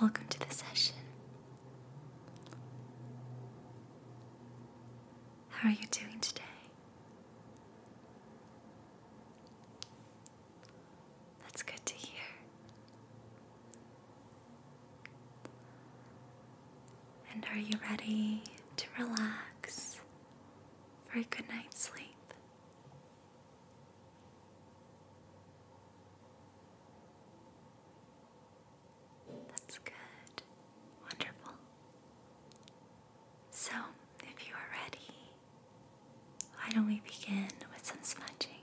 Welcome to the session. How are you doing today? That's good to hear. And are you ready to relax for a good night's sleep? That's good. Wonderful. So, if you are ready, why don't we begin with some smudging?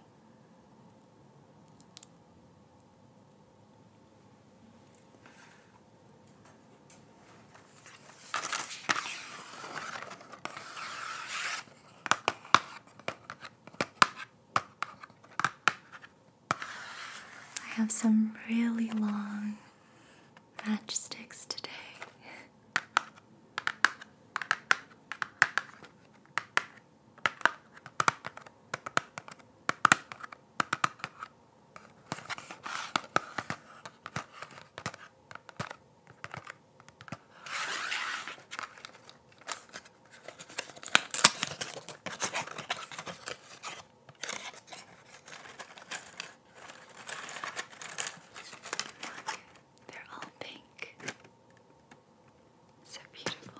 I have some really long matchsticks today. They're all pink. So beautiful.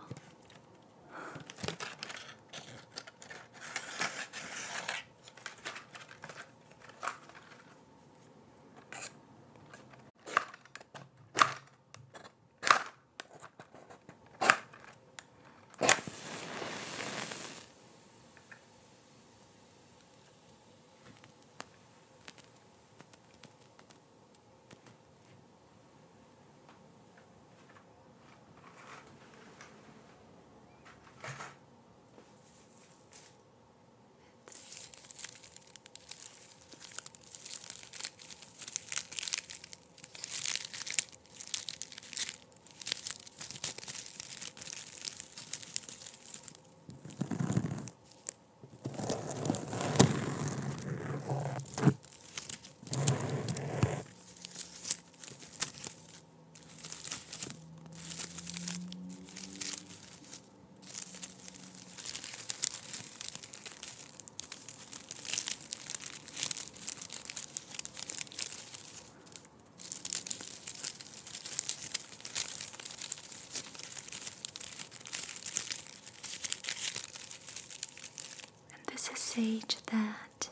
This is sage that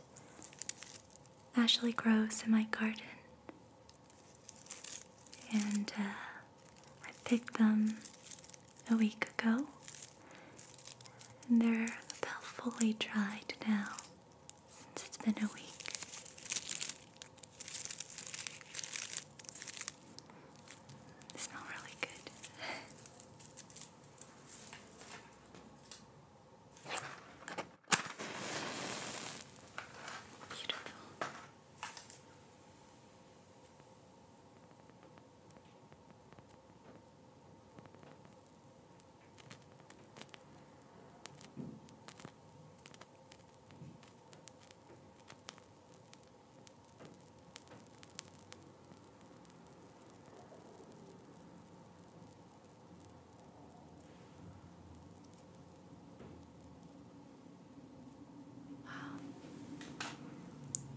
actually grows in my garden, and I picked them a week ago, and they're about fully dried now since it's been a week. They smell really good. Beautiful.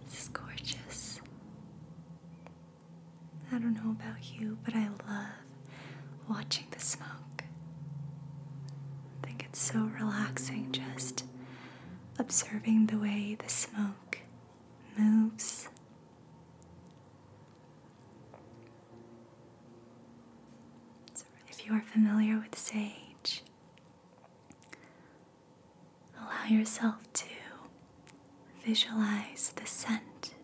This is gorgeous. I don't know about you, but I love watching the smoke. I think it's so relaxing just observing the way the smoke moves. So if you are familiar with sage, allow yourself to visualize the scent.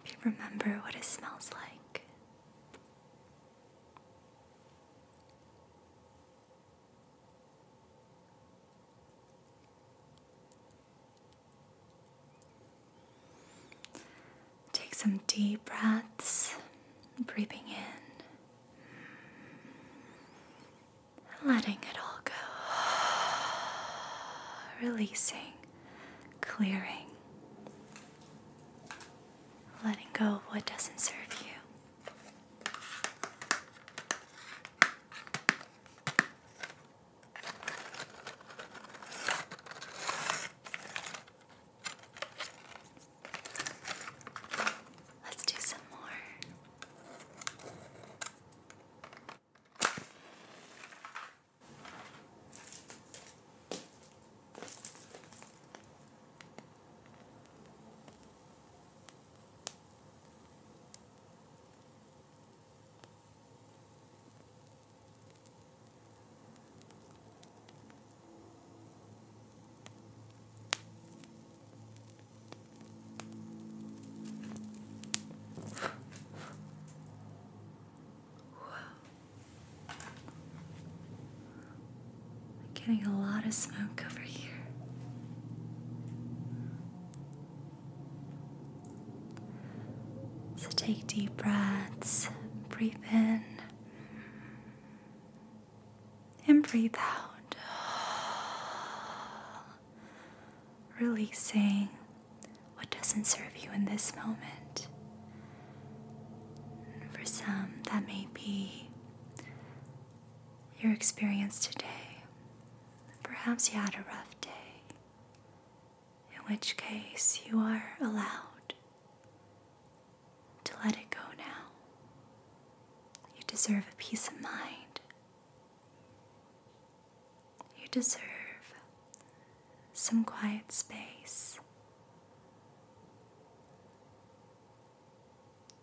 If you remember what it smells like. Take some deep breaths, breathing in, letting it all go, releasing, clearing, letting go of what doesn't serve you. Getting a lot of smoke over here. So take deep breaths, breathe in, and breathe out. Releasing what doesn't serve you in this moment. For some, that may be your experience today. Perhaps you had a rough day, in which case you are allowed to let it go now. You deserve a peace of mind. You deserve some quiet space,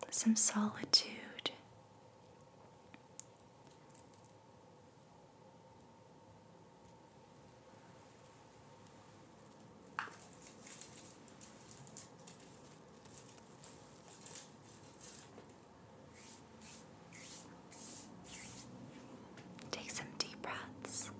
some solitude. Take some deep breaths.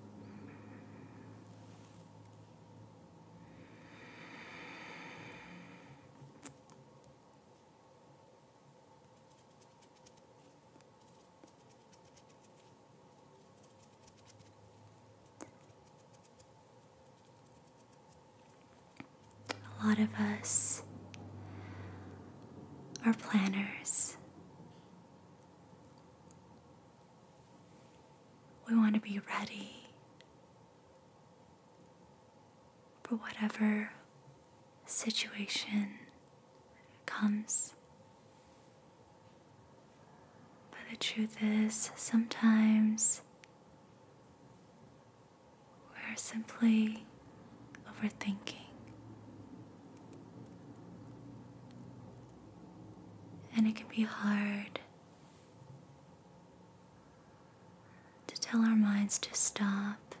A lot of us are planners. We want to be ready for whatever situation comes. But the truth is, sometimes we're simply overthinking. And it can be hard to tell our minds to stop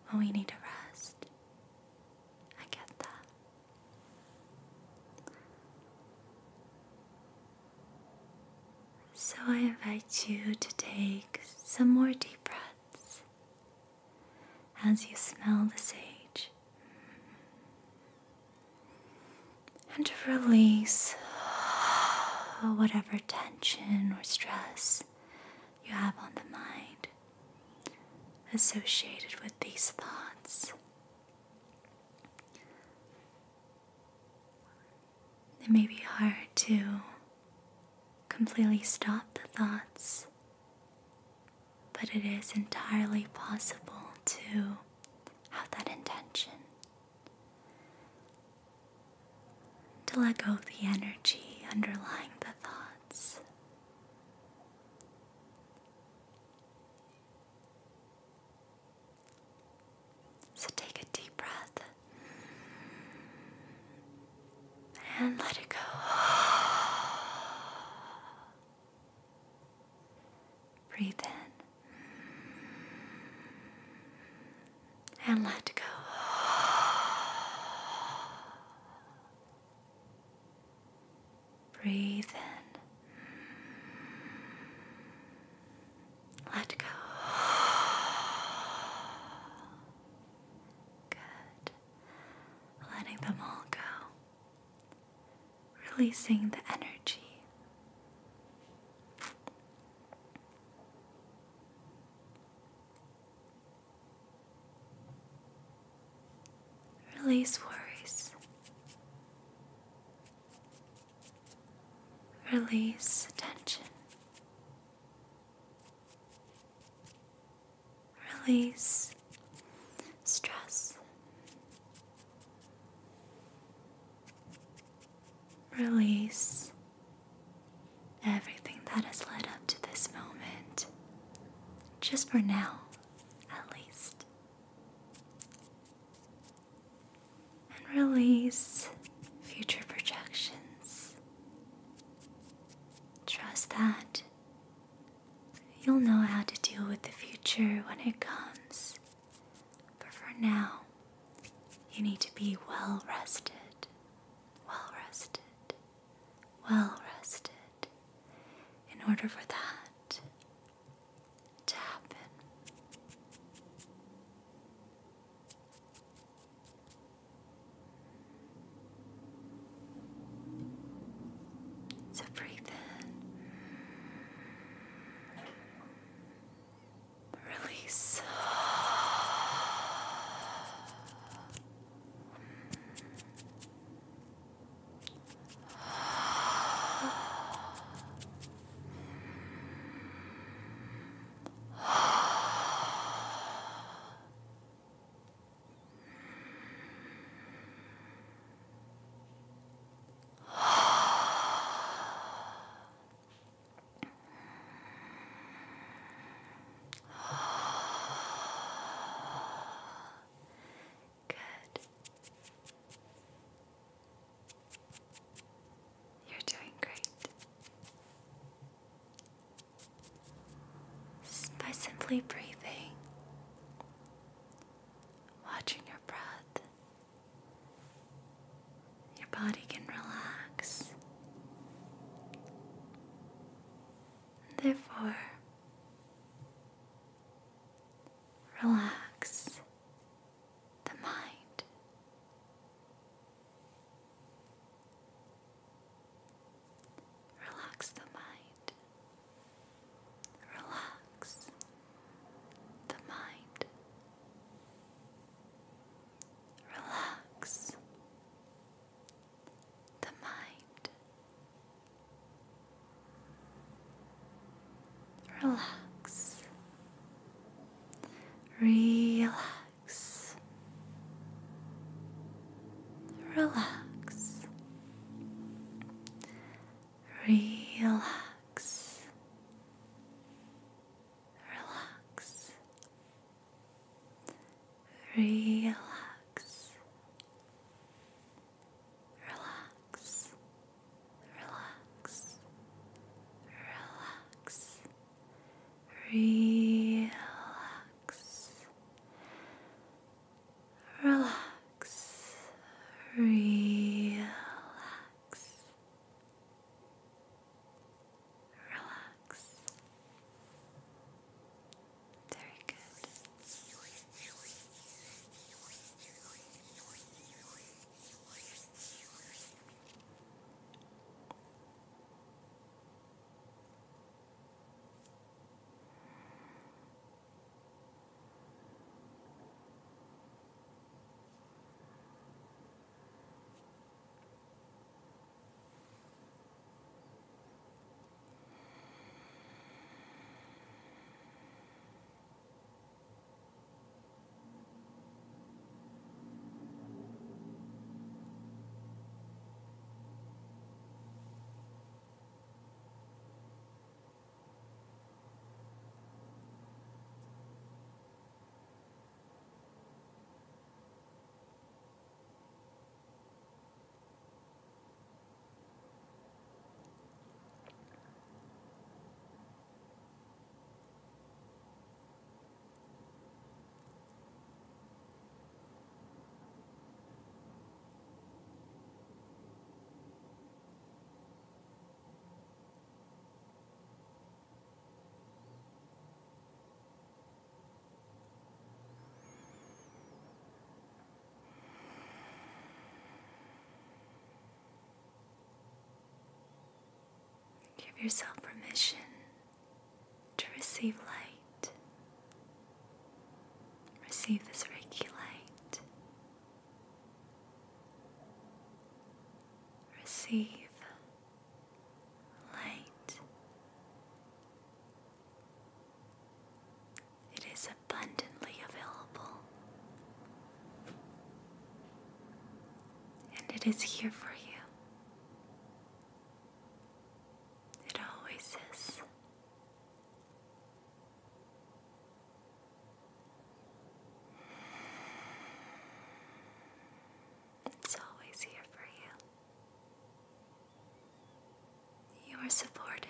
when we need to rest. I get that. So I invite you to take some more deep breaths as you smell the sage and to release whatever tension or stress you have on the mind associated with these thoughts. It may be hard to completely stop the thoughts, but it is entirely possible to have that intention, to let go of the energy underlying the thoughts. So take a deep breath and let it go. Breathe in and let go. Breathe in. Let go. Good. Letting them all go. Releasing the energy. Release worries. Release tension. Release stress. Release everything that has led up to this moment, just for now, at least. And release future projections. Trust that you'll know how to deal with the future when it comes. But for now, you need to be well rested, well rested, well rested in order for that to happen. Simply breathing, watching your breath. Your body can relax. Therefore, relax the mind. Relax the mind. Relax the mind. Relax the mind. Relax. Relax. Relax. Relax. Relax. Relax. Relax. Relax. Relax. Relax. Relax. Relax. Relax. Very good. Give yourself permission to receive light. Receive this Reiki light. Receive light. It is abundantly available. And it is here for you. It always is. It's always here for you. You are supported.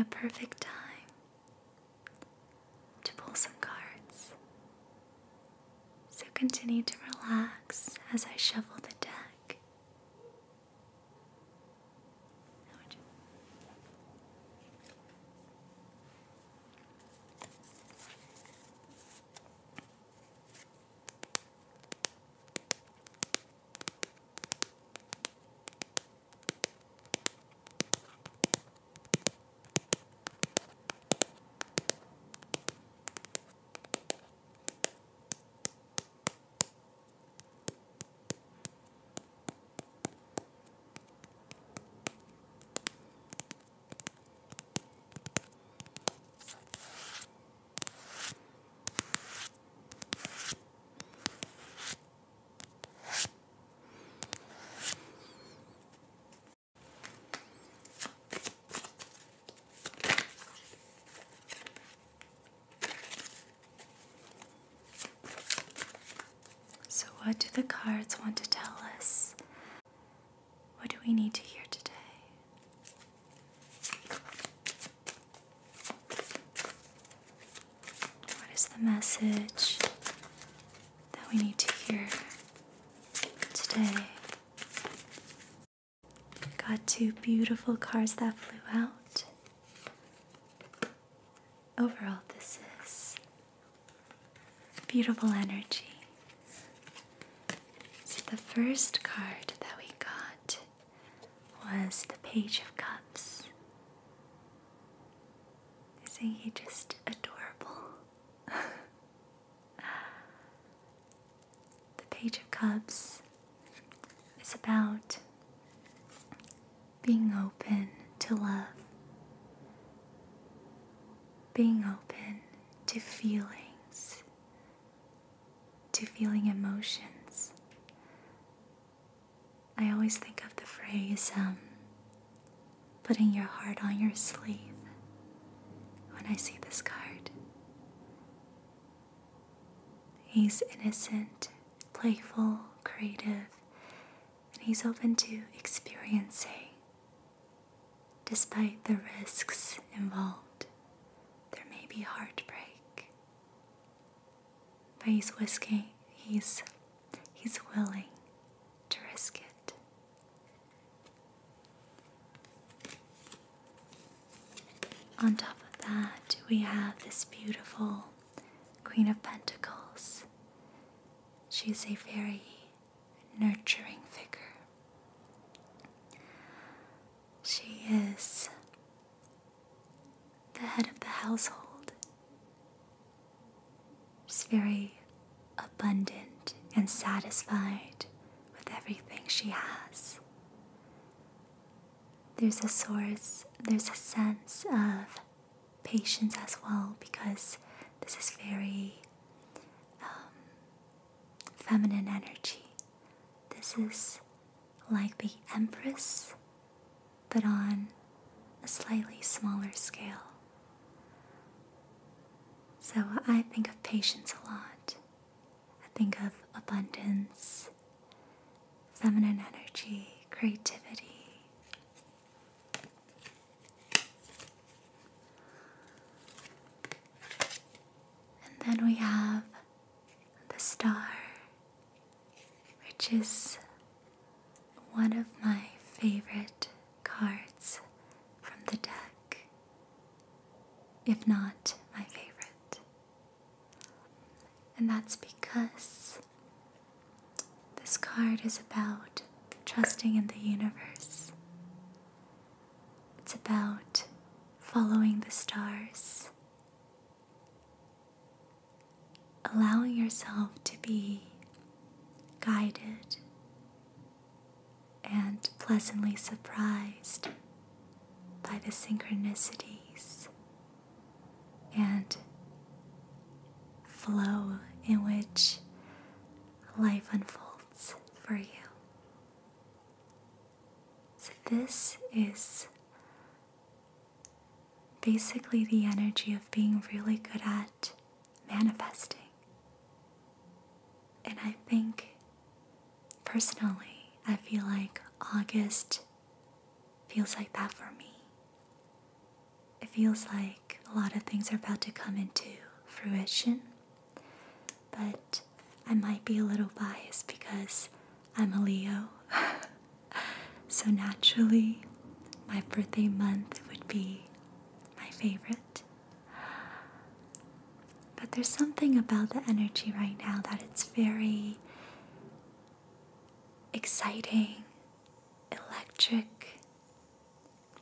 a perfect time to pull some cards. So continue to relax as I shuffle the deck. So what do the cards want to tell us? What do we need to hear today? What is the message that we need to hear today? Got two beautiful cards that flew out. Overall, this is beautiful energy. So the first card that we got was the Page of Cups. Isn't he just adorable? The Page of Cups is about being open to love, being open to feelings, to feeling emotions. I always think of the phrase, putting your heart on your sleeve when I see this card. He's innocent, playful, creative, and he's open to experiencing despite the risks involved. There may be heartbreak, but he's willing to risk it. On top of that, we have this beautiful Queen of Pentacles. She's a very nurturing figure. She is the head of the household. She's very abundant and satisfied with everything she has. There's a sense of patience as well, because this is very feminine energy. This is like the Empress, but on a slightly smaller scale. So I think of patience a lot. I think of abundance, feminine energy, creativity. And then we have the Star, which is one of my favorite cards from the deck, if not my favorite. And that's because this card is about trusting in the universe. It's about following the stars, allowing yourself to be guided and pleasantly surprised by the synchronicities and flow in which life unfolds for you. So this is basically the energy of being really good at manifesting. And I think, personally, I feel like August feels like that for me. It feels like a lot of things are about to come into fruition, but I might be a little biased because I'm a Leo. So naturally, my birthday month would be my favorite. But there's something about the energy right now that it's very exciting, electric,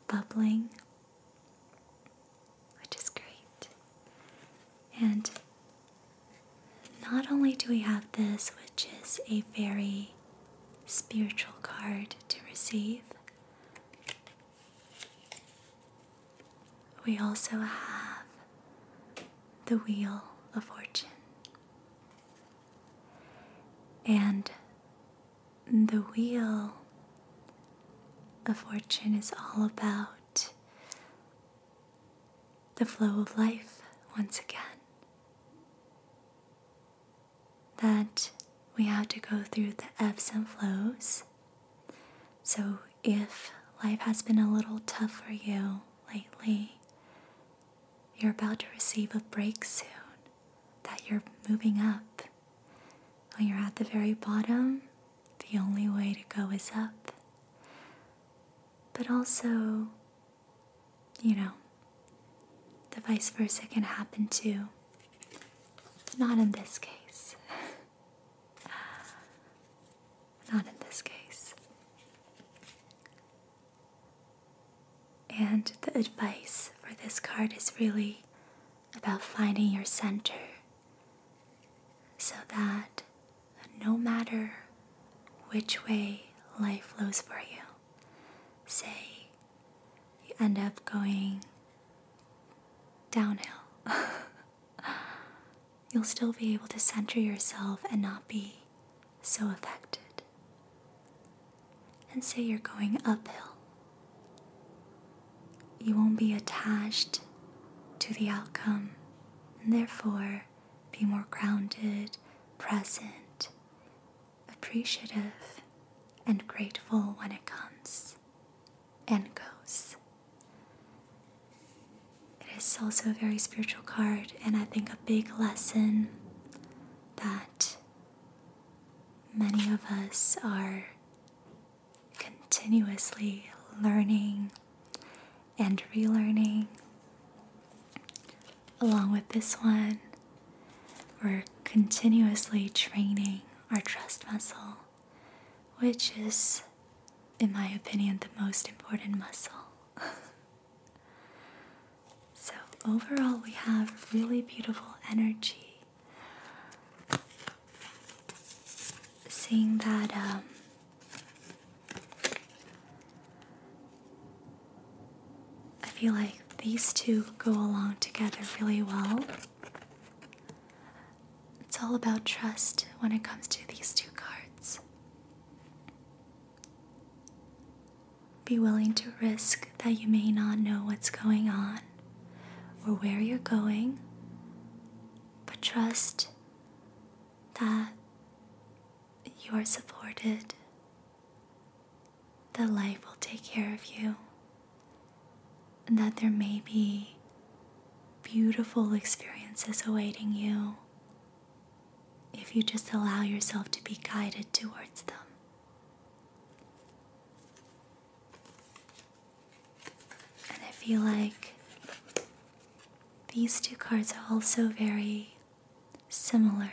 bubbling, which is great. And not only do we have this, which is a very spiritual card to receive, we also have the Wheel of Fortune. And the Wheel of Fortune is all about the flow of life once again. That we have to go through the ebbs and flows. So if life has been a little tough for you lately, you're about to receive a break soon, that you're moving up. When you're at the very bottom, the only way to go is up. But also, the vice versa can happen too. Not in this case. Not in this case. And the advice for this card is really about finding your center, so that no matter which way life flows for you, say you end up going downhill, you'll still be able to center yourself and not be so affected. And say you're going uphill, you won't be attached to the outcome, and therefore be more grounded, present, appreciative, and grateful when it comes and goes. It is also a very spiritual card, and I think a big lesson that many of us are continuously learning and relearning. Along with this one, we're continuously training our trust muscle, which is, in my opinion, the most important muscle. So overall, we have really beautiful energy. Seeing that I feel like these two go along together really well. It's all about trust when it comes to these two cards. Be willing to risk that you may not know what's going on or where you're going, but trust that you are supported, that life will take care of you, and that there may be beautiful experiences awaiting you if you just allow yourself to be guided towards them. And I feel like these two cards are also very similar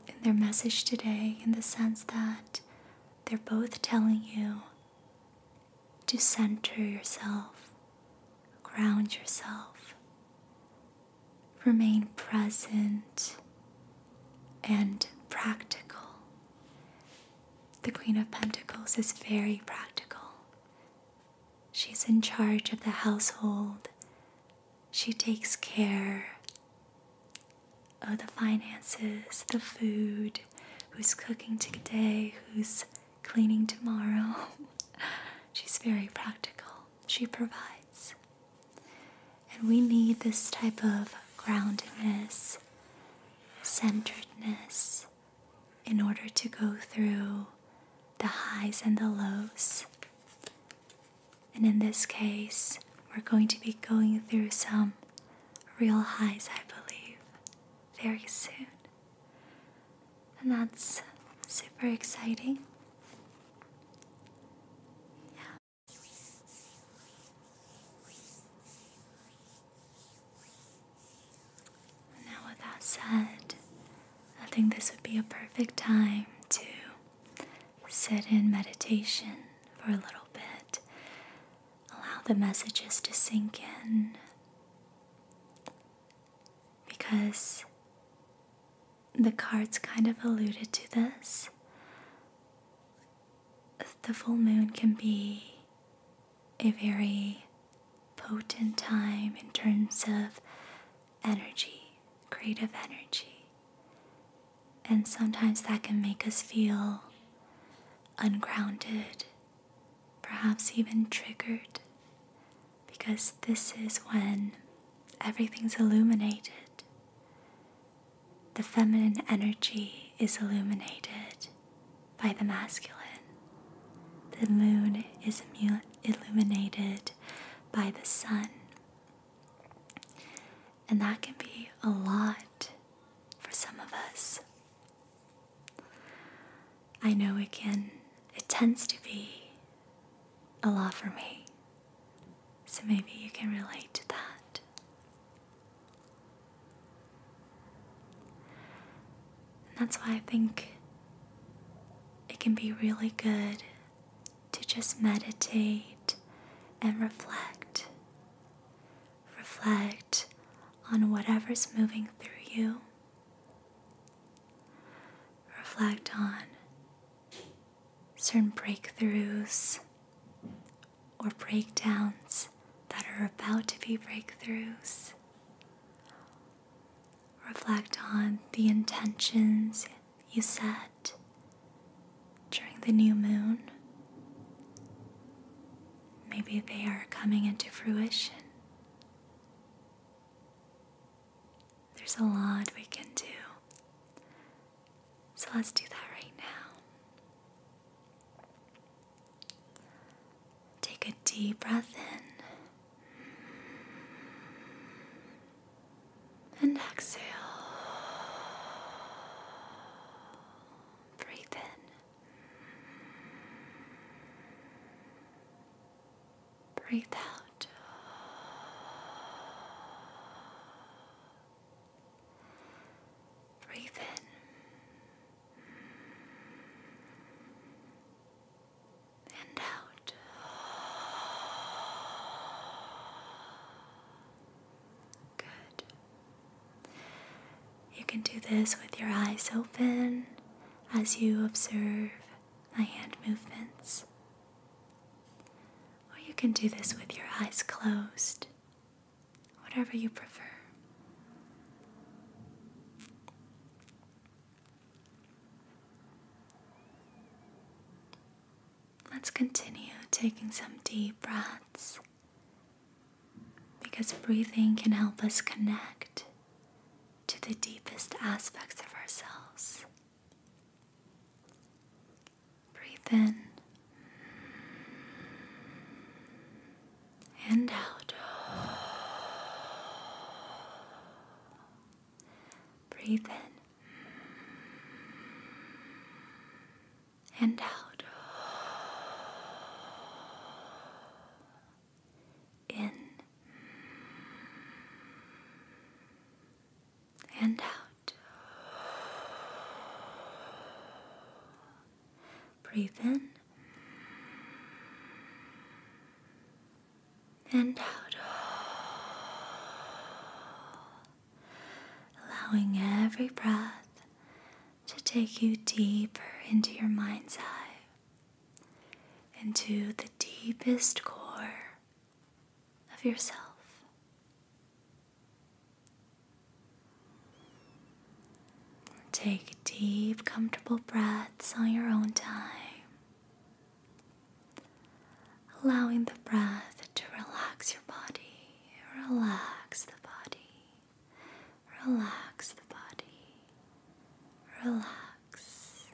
in their message today, in the sense that they're both telling you to center yourself, ground yourself, remain present and practical. The Queen of Pentacles is very practical. She's in charge of the household. She takes care of the finances, the food, who's cooking today, who's cleaning tomorrow. She's very practical. She provides. And we need this type of groundedness, centeredness, in order to go through the highs and the lows. And in this case, we're going to be going through some real highs, I believe, very soon. And that's super exciting. Yeah. Now, with that said, I think this would be a perfect time to sit in meditation for a little bit. Allow the messages to sink in. Because the cards kind of alluded to this. The full moon can be a very potent time in terms of energy, creative energy. And sometimes that can make us feel ungrounded, perhaps even triggered, because this is when everything's illuminated. The feminine energy is illuminated by the masculine. The moon is illuminated by the sun. And that can be a lot for some of us. I know it tends to be a lot for me. So maybe you can relate to that. And that's why I think it can be really good to just meditate and reflect. Reflect on whatever's moving through you. Reflect on certain breakthroughs or breakdowns that are about to be breakthroughs. Reflect on the intentions you set during the new moon. Maybe they are coming into fruition. There's a lot we can do. So let's do that right now. Take a deep breath in. And exhale. Breathe in. Breathe out. Breathe in. And out. Good. You can do this with your eyes open as you observe my hand movements. Or you can do this with your eyes closed, whatever you prefer. Let's continue taking some deep breaths, because breathing can help us connect to the deepest aspects of ourselves. Breathe in and out. Breathe in and out. In and out. Breathe in and out. Allowing every breath to take you deeper into your mind's eye, into the deepest core of yourself. Take deep, comfortable breaths on your own time, allowing the breath to relax your body, relax the body, relax the body, relax,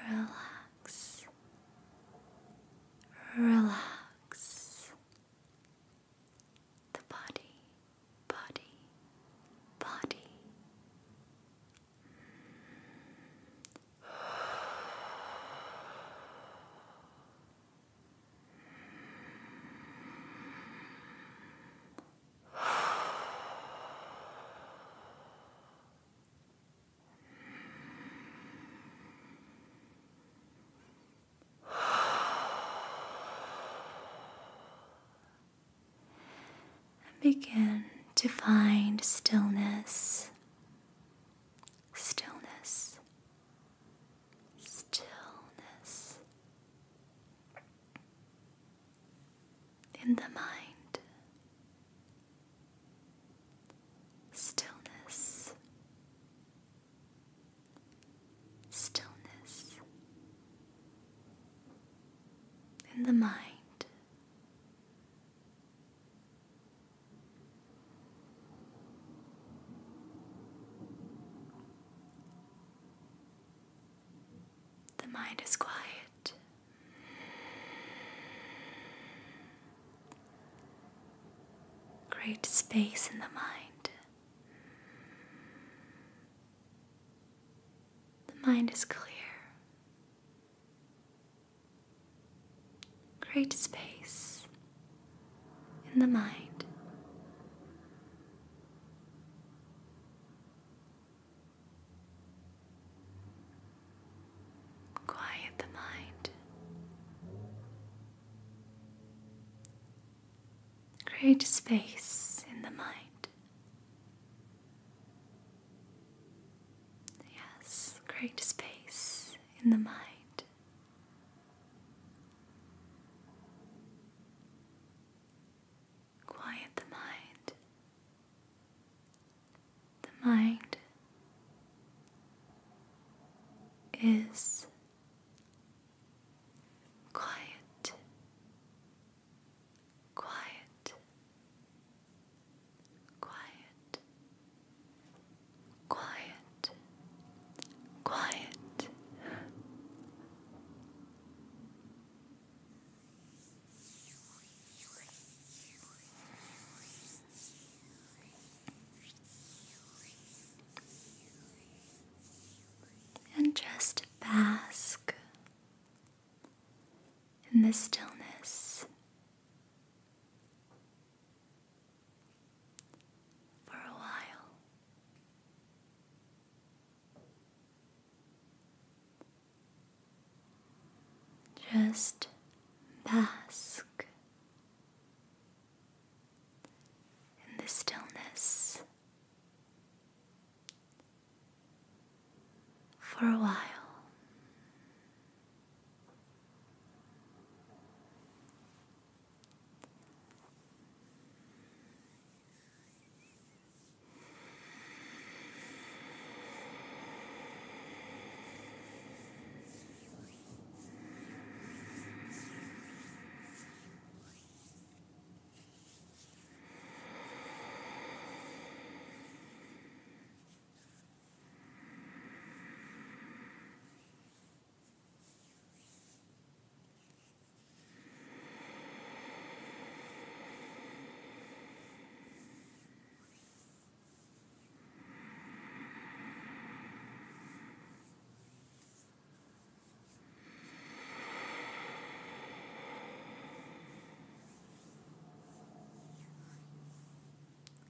relax, relax, begin to find stillness, stillness, stillness in the mind, stillness, stillness in the mind. The mind is quiet. Great space in the mind. The mind is clear. Great space in the mind. Quiet the mind. Great space in the mind. Yes, great space in the mind. Quiet the mind. The mind is quiet, quiet, quiet, quiet, quiet. And just bask in the stillness for a while. Just bask in the stillness for a while.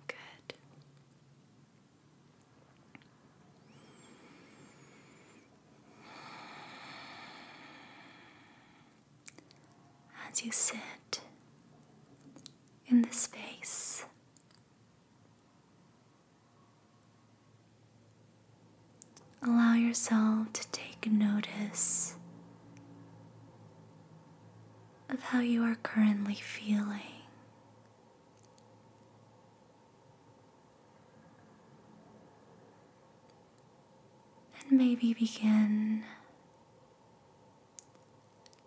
Good. As you sit in the space, allow yourself to take notice of how you are currently feeling. And maybe begin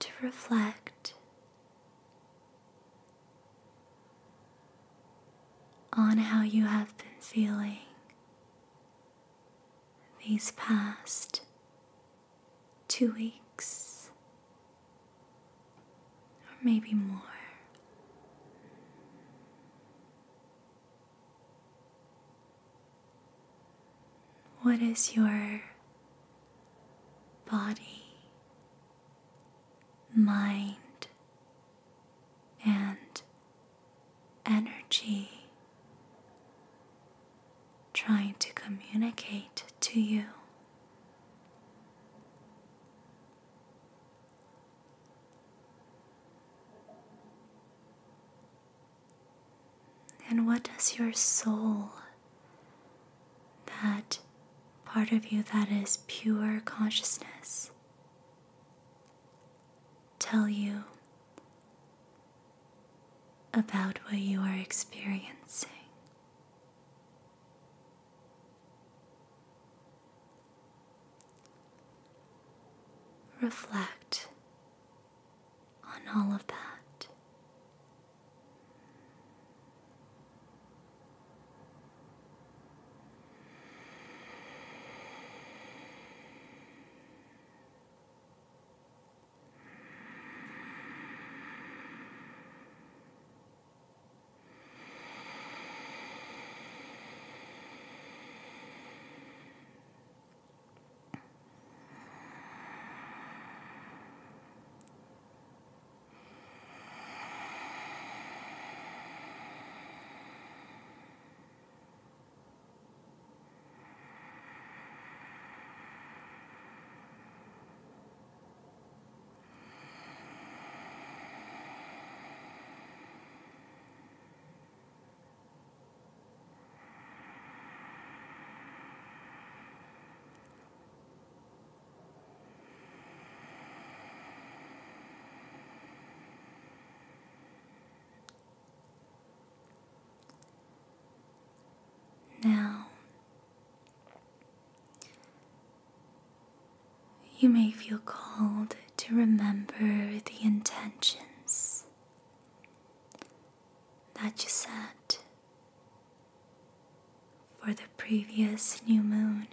to reflect on how you have been feeling these past 2 weeks, or maybe more. What is your body, mind, and energy trying to communicate to you? And what does your soul, that part of you that is pure consciousness, tell you about what you are experiencing? Reflect on all of that. Now, you may feel called to remember the intentions that you set for the previous new moon.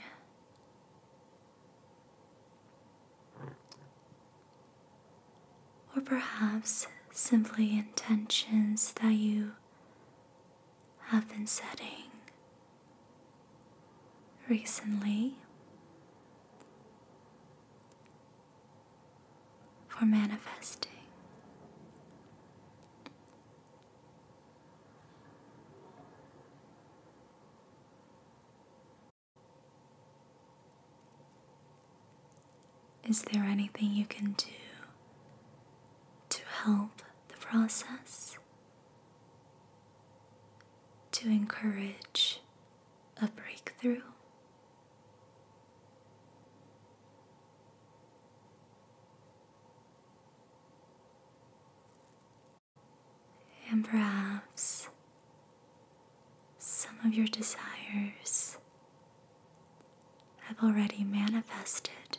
Or perhaps simply intentions that you have been setting recently for manifesting. Is there anything you can do to help the process? To encourage a breakthrough? And perhaps some of your desires have already manifested,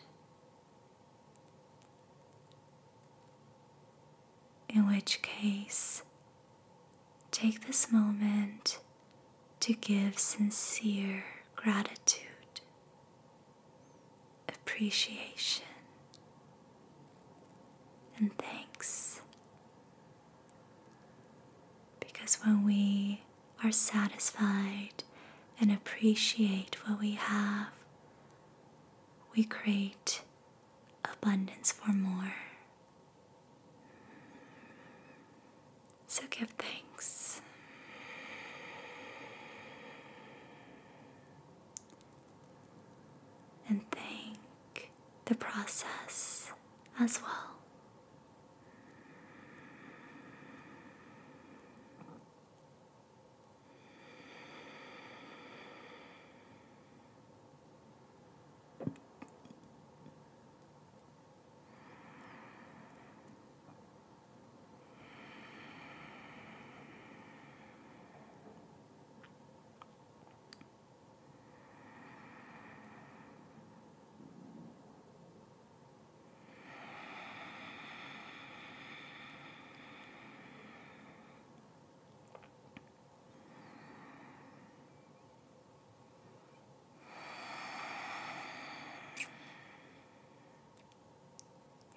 in which case, take this moment to give sincere gratitude, appreciation, and thanks. Because when we are satisfied and appreciate what we have, we create abundance for more. So give thanks. And thank the process as well.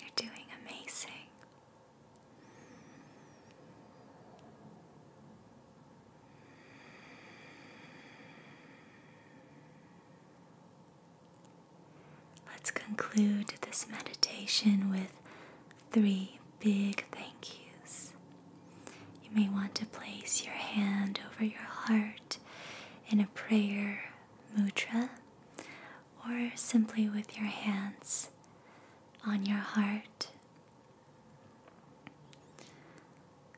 You're doing amazing. Let's conclude this meditation with 3 big thank yous. You may want to place your hand over your heart in a prayer mudra, or simply with your hands on your heart.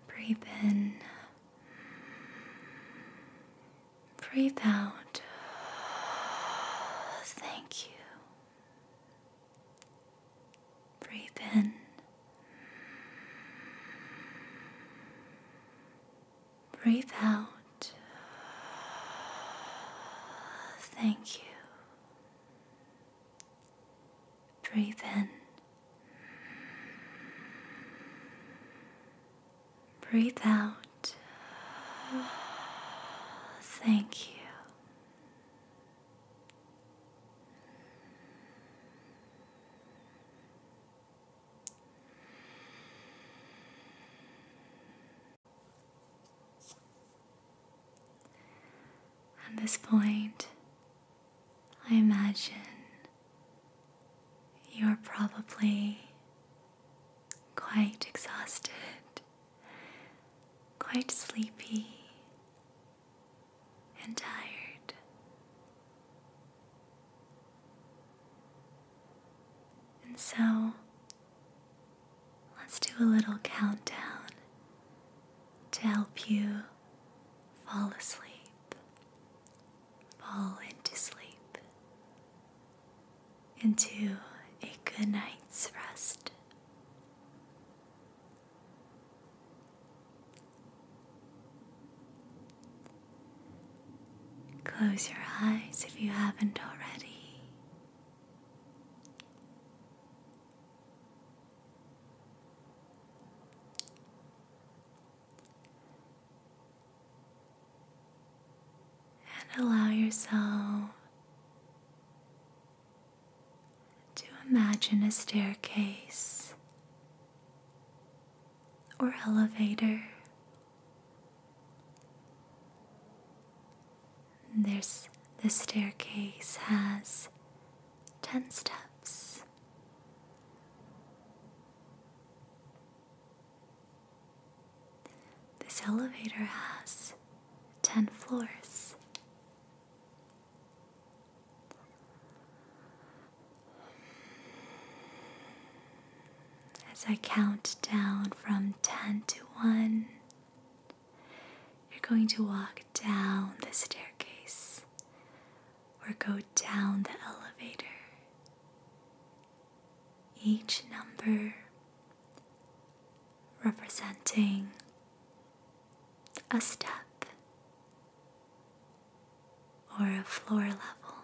Breathe in Breathe out. Thank you. Breathe in. Breathe out. Thank you. Breathe in. Breathe out. Thank you. At this point, I imagine you're probably quite exhausted, quite sleepy, and tired. And so, let's do a little countdown to help you fall asleep, fall into sleep, into a good night's rest. Close your eyes if you haven't already. And allow yourself to imagine a staircase or elevator. The staircase has 10 steps. This elevator has 10 floors. As I count down from 10 to 1, you're going to walk down the staircase or go down the elevator. Each number representing a step or a floor level.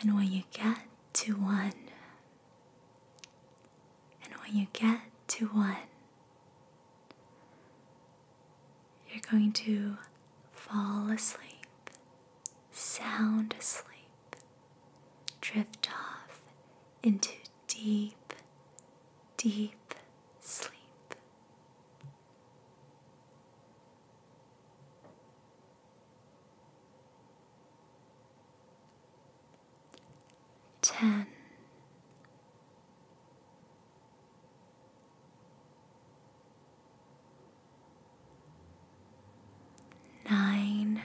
And when you get to 1, you're going to fall asleep, sound asleep, drift off into deep, deep sleep. Ten. 9.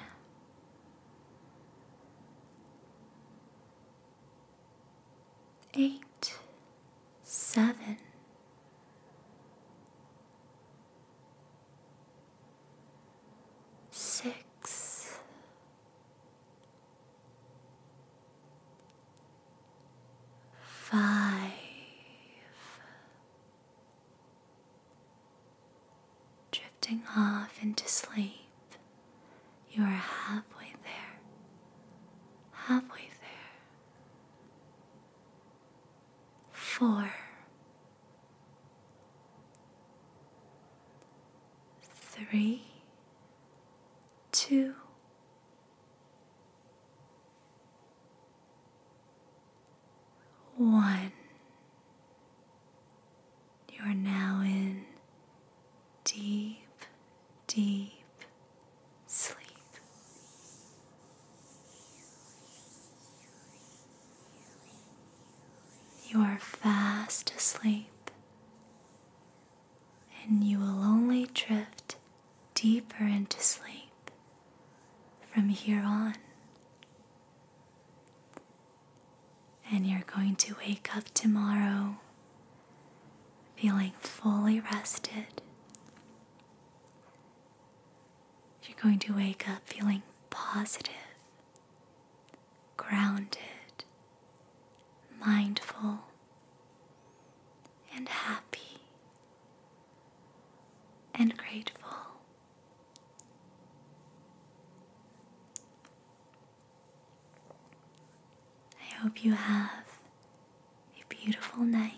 8. 7. 6. 5. Drifting off into sleep. You are halfway there. Halfway there. 4. 3. 2. 1. You are now in deep, deep sleep. You are fast asleep, and you will only drift deeper into sleep from here on. And you're going to wake up tomorrow feeling fully rested, You're going to wake up feeling positive, grounded, mindful, and happy, and grateful. I hope you have a beautiful night.